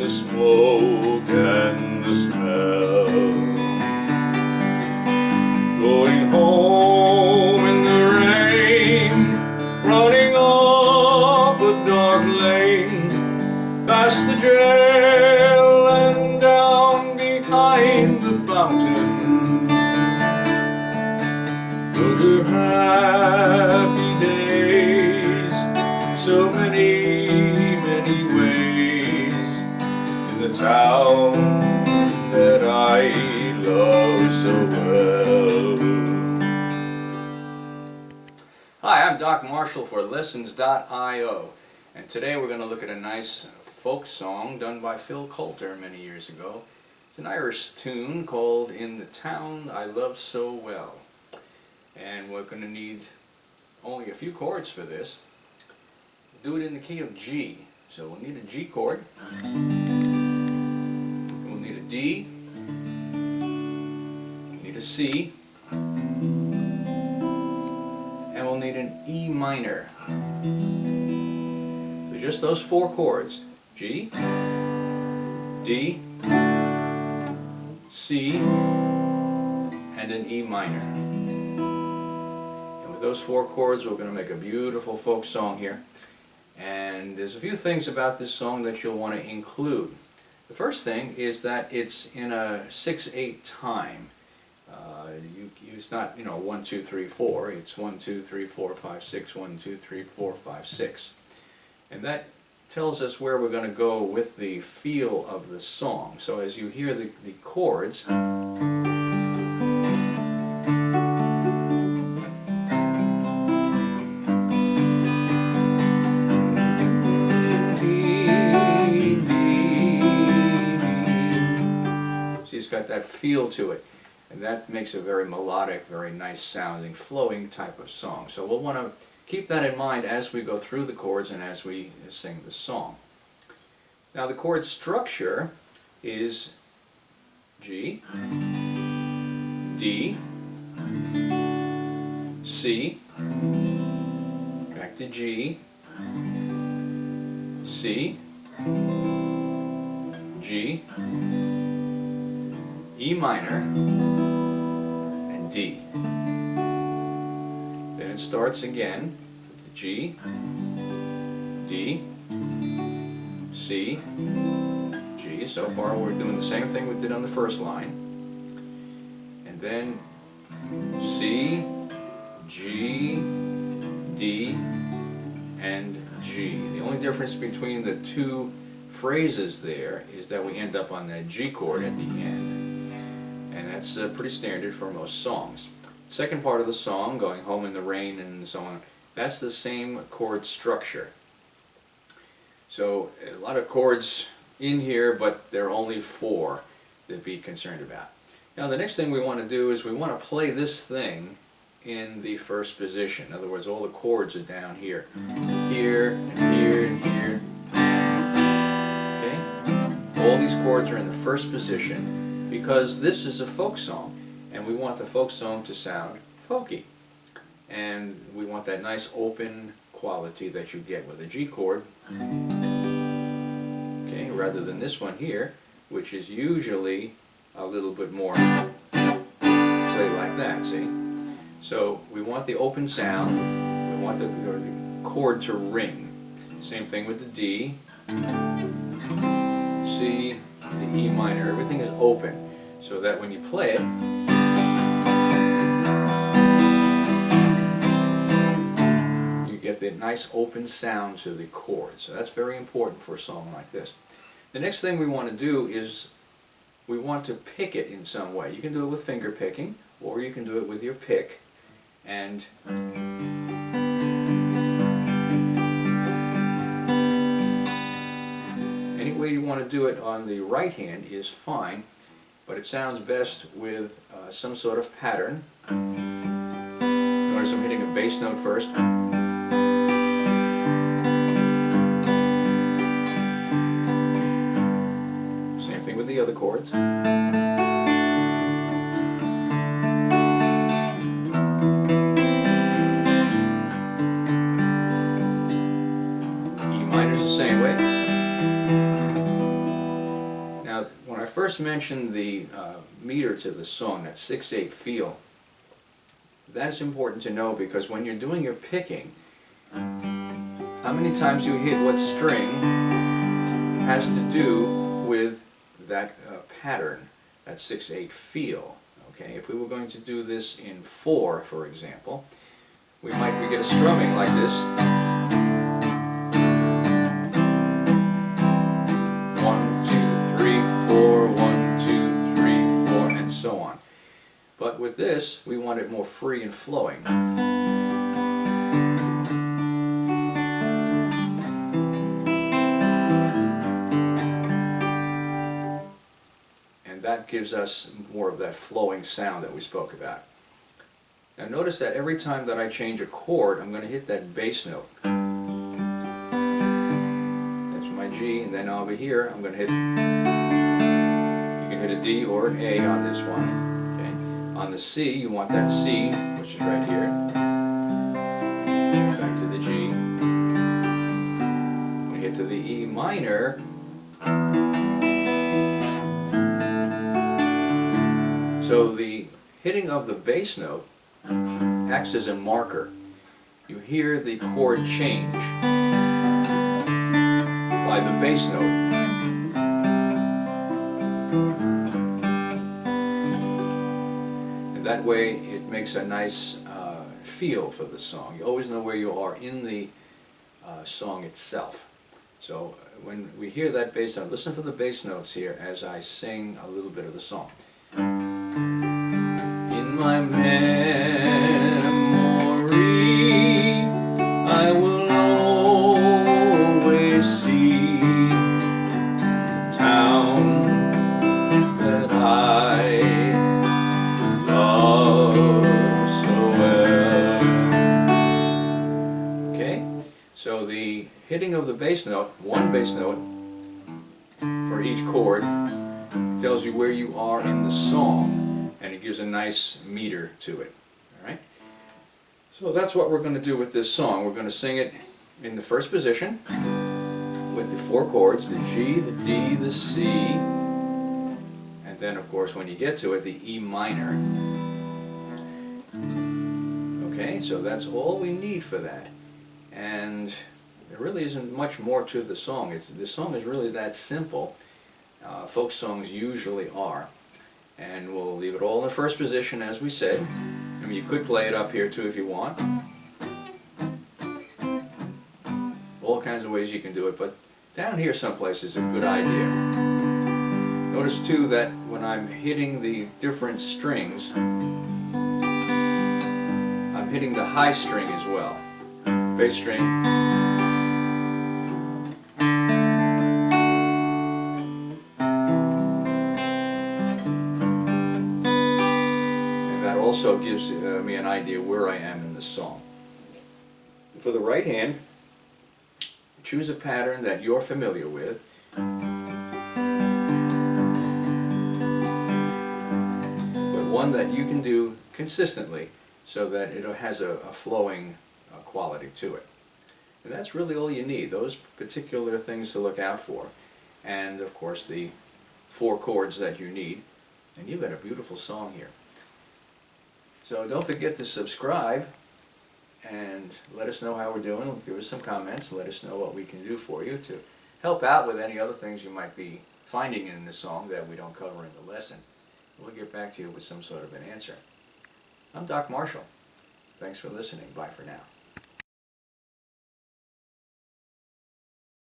the smoke and the smell. Going home in the rain, running up a dark lane, past the jail and down behind the fountain. Those are happy days, so many, many ways, in the town that I love so well. Hi, I'm Doc Marshall for Lessons.io, and today we're going to look at a nice folk song done by Phil Coulter many years ago. It's an Irish tune called In the Town I Love So Well. And we're going to need only a few chords for this. Do it in the key of G. So we'll need a G chord. We'll need a D. We'll need a C. And we'll need an E minor. So just those four chords. G, D, C, and an E minor. And with those four chords, we're going to make a beautiful folk song here. And there's a few things about this song that you'll want to include. The first thing is that it's in a 6/8 time. It's not, 1, 2, 3, 4. It's 1, 2, 3, 4, 5, 6, 1, 2, 3, 4, 5, 6. And that tells us where we're going to go with the feel of the song. So as you hear the chords, it's got that feel to it, and that makes a very melodic, very nice sounding, flowing type of song. So we'll want to keep that in mind as we go through the chords and as we sing the song. Now the chord structure is G, D, C, back to G, C, G, E minor, and D. Then it starts again with the G, D, C, G. So far we're doing the same thing we did on the first line. And then C, G, D, and G. The only difference between the two phrases there is that we end up on that G chord at the end. And that's pretty standard for most songs. Second part of the song, Going Home in the Rain and so on, that's the same chord structure. So a lot of chords in here, but there are only four to be concerned about. Now the next thing we want to do is we want to play this thing in the first position. In other words, all the chords are down here. Here, and here, and here. Okay? All these chords are in the first position, because this is a folk song, and we want the folk song to sound folky. And we want that nice open quality that you get with a G chord, okay, rather than this one here, which is usually a little bit more played like that, see? So we want the open sound, we want the chord to ring. Same thing with the D, C, the E minor, everything is open, so that when you play it, you get the nice open sound to the chord. So that's very important for a song like this. The next thing we want to do is we want to pick it in some way. You can do it with finger picking, or you can do it with your pick. And any way you want to do it on the right hand is fine, but it sounds best with some sort of pattern. Notice I'm hitting a bass note first. Same thing with the other chords. E minor's the same way. first mentioned the meter to the song, that 6/8 feel. That's important to know because when you're doing your picking, how many times you hit what string has to do with that pattern, that 6/8 feel. Okay, if we were going to do this in 4, for example, we get a strumming like this. 1, 2, 3, 4, 1, 2, 3, 4, and so on. But with this, we want it more free and flowing. And that gives us more of that flowing sound that we spoke about. Now notice that every time that I change a chord, I'm going to hit that bass note. That's my G, and then over here I'm going to hit, you can hit a D or an A on this one. Okay. On the C, you want that C, which is right here. Back to the G. When you get to the E minor, so the hitting of the bass note acts as a marker. You hear the chord change by the bass note. And that way it makes a nice feel for the song. You always know where you are in the song itself. So when we hear that bass note, listen for the bass notes here as I sing a little bit of the song. In my memory, I will always see the town that I love so well. Okay, so the hitting of the bass note, one bass note for each chord, tells you where you are in the song, and it gives a nice meter to it. All right. So that's what we're going to do with this song. We're going to sing it in the first position with the 4 chords: the G, the D, the C, and then of course when you get to it, the E minor. Okay, so that's all we need for that, and there really isn't much more to the song. The song is really that simple. Folk songs usually are. And we'll leave it all in the first position as we said. I mean, you could play it up here too if you want. All kinds of ways you can do it, but down here someplace is a good idea. Notice too that when I'm hitting the different strings, I'm hitting the high string as well. Bass string. Also gives me an idea where I am in the song. For the right hand, choose a pattern that you're familiar with. But one that you can do consistently so that it has a flowing quality to it. And that's really all you need, those particular things to look out for. And of course the 4 chords that you need. And you've got a beautiful song here. So don't forget to subscribe and let us know how we're doing. Give us some comments and let us know what we can do for you to help out with any other things you might be finding in the song that we don't cover in the lesson. We'll get back to you with some sort of an answer. I'm Doc Marshall. Thanks for listening. Bye for now.